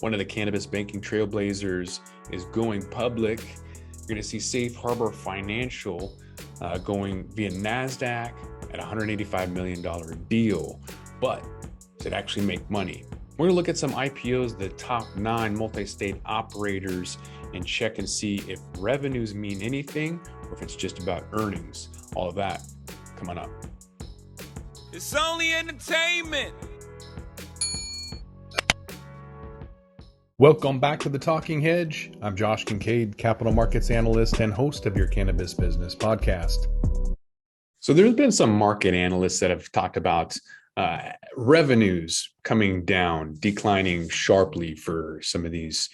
One of the cannabis banking trailblazers is going public. You're going to see Safe Harbor Financial going via NASDAQ at $185 million deal. But does it actually make money? We're going to look at some IPOs, the top 9 multi-state operators, and check and see if revenues mean anything or if it's just about earnings. All of that coming up. It's only entertainment. Welcome back to the Talking Hedge. I'm Josh Kincaid, capital markets analyst and host of your Cannabis Business Podcast. So there's been some market analysts that have talked about revenues coming down, declining sharply for some of these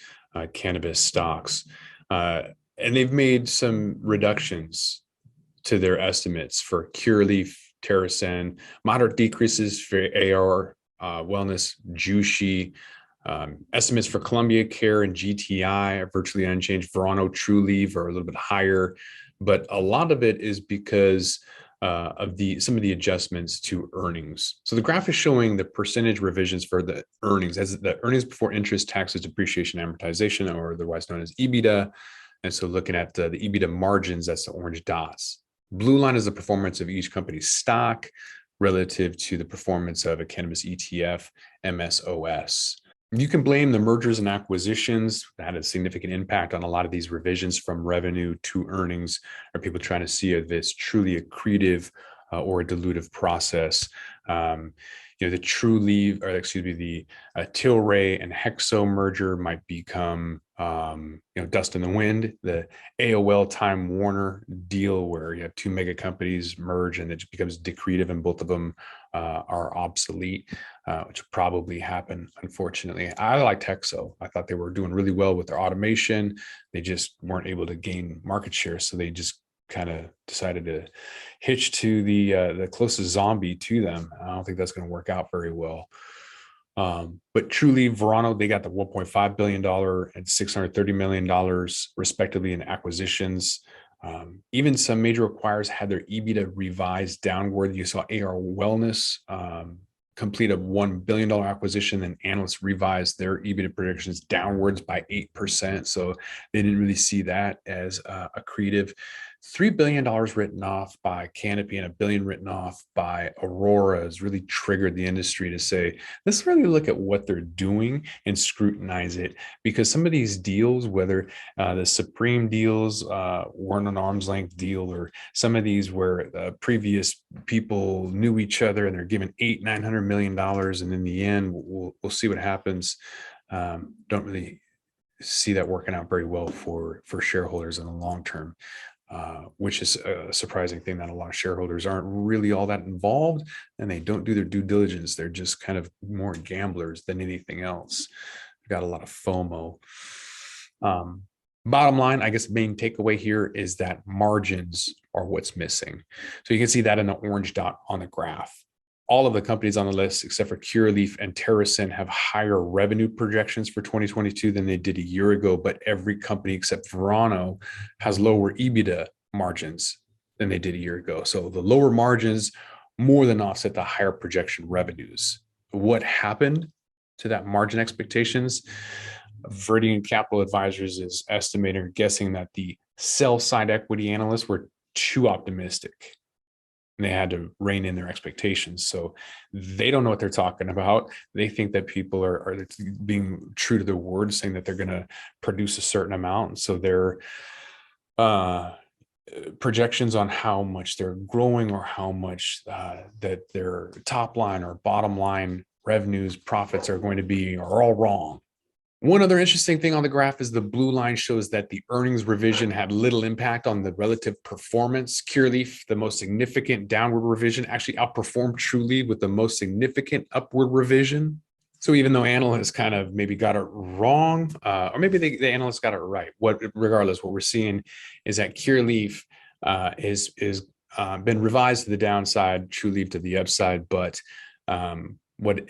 cannabis stocks. And they've made some reductions to their estimates for Curaleaf, TerrAscend, moderate decreases for AYR, Wellness, Jushi. Estimates for Columbia Care and GTII are virtually unchanged. Verano, Trulieve are a little bit higher, but a lot of it is because of some of the adjustments to earnings. So the graph is showing the percentage revisions for the earnings, as the earnings before interest, taxes, depreciation, amortization, or otherwise known as EBITDA. And so looking at the EBITDA margins, that's the orange dots. Blue line is the performance of each company's stock relative to the performance of a cannabis ETF, MSOs. You can blame the mergers and acquisitions that had a significant impact on a lot of these revisions from revenue to earnings. Are people trying to see if it's truly accretive or a dilutive process? The Trulieve, or the Tilray and Hexo merger might become dust in the wind. The AOL Time Warner deal, where you have 2 mega companies merge and it just becomes decretive, and both of them are obsolete, which probably happen, unfortunately. I liked Hexo. I thought they were doing really well with their automation. They just weren't able to gain market share, so they just kind of decided to hitch to the closest zombie to them. I don't think that's going to work out very well. But Trulieve, Verano, they got the $1.5 billion and $630 million respectively in acquisitions. Even some major acquirers had their EBITDA revised downward. You saw AYR Wellness complete a $1 billion acquisition, and analysts revised their EBITDA predictions downwards by 8%. So they didn't really see that as accretive. $3 billion written off by Canopy and $1 billion written off by AYR.A has really triggered the industry to say, let's really look at what they're doing and scrutinize it, because some of these deals, whether the Supreme deals weren't an arm's length deal, or some of these where previous people knew each other and they're given $800-900 million, and in the end, we'll see what happens. Don't really see that working out very well for shareholders in the long term. Which is a surprising thing, that a lot of shareholders aren't really all that involved and they don't do their due diligence. They're just kind of more gamblers than anything else. They've got a lot of FOMO. Bottom line, I guess the main takeaway here is that margins are what's missing. So you can see that in the orange dot on the graph. All of the companies on the list, except for Curaleaf and TerrAscend, have higher revenue projections for 2022 than they did a year ago. But every company except Verano has lower EBITDA margins than they did a year ago. So the lower margins more than offset the higher projection revenues. What happened to that margin expectations? Verdian Capital Advisors is estimating or guessing that the sell side equity analysts were too optimistic. They had to rein in their expectations. So they don't know what they're talking about. They think that people are being true to their word, saying that they're going to produce a certain amount. And so their projections on how much they're growing or how much that their top line or bottom line revenues, profits are going to be are all wrong. One other interesting thing on the graph is the blue line shows that the earnings revision had little impact on the relative performance. Curaleaf, the most significant downward revision, actually outperformed Trulieve with the most significant upward revision. So even though analysts kind of maybe got it wrong, or maybe the analysts got it right, regardless, what we're seeing is that Curaleaf is been revised to the downside, Trulieve to the upside, but what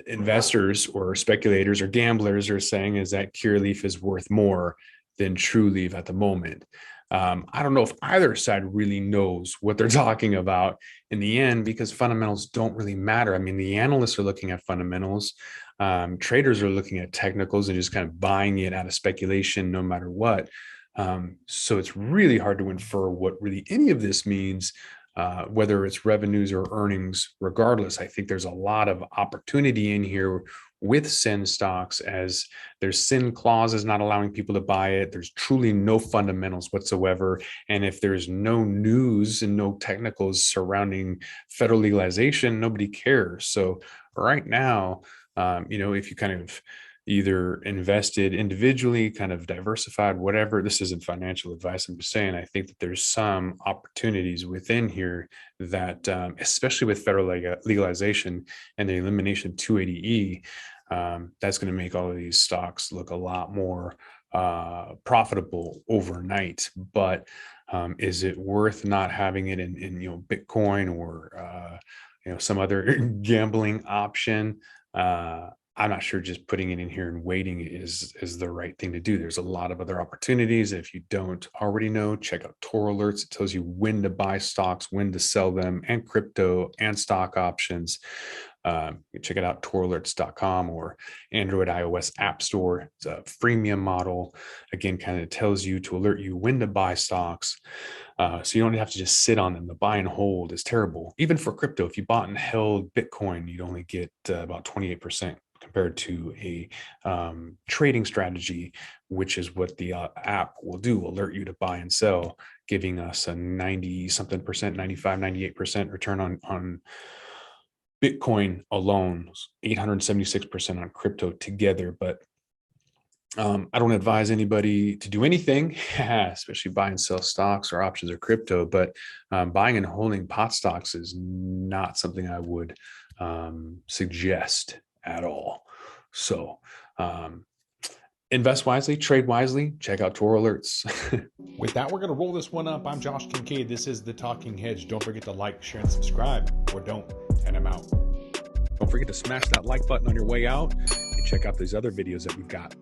investors or speculators or gamblers are saying is that Curaleaf is worth more than Trulieve at the moment. I don't know if either side really knows what they're talking about in the end, because fundamentals don't really matter. I mean, the analysts are looking at fundamentals. Traders are looking at technicals and just kind of buying it out of speculation, no matter what. So it's really hard to infer what really any of this means, whether it's revenues or earnings. Regardless, I think there's a lot of opportunity in here with sin stocks, as there's sin clauses not allowing people to buy it. There's truly no fundamentals whatsoever. And if there's no news and no technicals surrounding federal legalization, nobody cares. So right now, if you kind of either invested individually, kind of diversified, whatever, this isn't financial advice. I'm just saying, I think that there's some opportunities within here that, especially with federal legalization and the elimination of 280E, that's going to make all of these stocks look a lot more profitable overnight. But is it worth not having it in Bitcoin or some other gambling option? I'm not sure just putting it in here and waiting is the right thing to do. There's a lot of other opportunities. If you don't already know, check out Tor Alerts. It tells you when to buy stocks, when to sell them, and crypto and stock options. You check it out, toralerts.com or Android, iOS App Store. It's a freemium model. Again, kind of tells you to alert you when to buy stocks. So you don't have to just sit on them. The buy and hold is terrible. Even for crypto, if you bought and held Bitcoin, you'd only get about 28%. Compared to a trading strategy, which is what the app will do, alert you to buy and sell, giving us a 90-something percent, 95, 98% return on Bitcoin alone, 876% on crypto together. But I don't advise anybody to do anything, especially buy and sell stocks or options or crypto, but buying and holding pot stocks is not something I would suggest at all. So invest wisely, trade wisely, check out Tor Alerts. With that, we're going to roll this one up. I'm Josh Kincaid. This is The Talking Hedge. Don't forget to like, share, and subscribe, or don't, and I'm out. Don't forget to smash that like button on your way out and check out these other videos that we've got.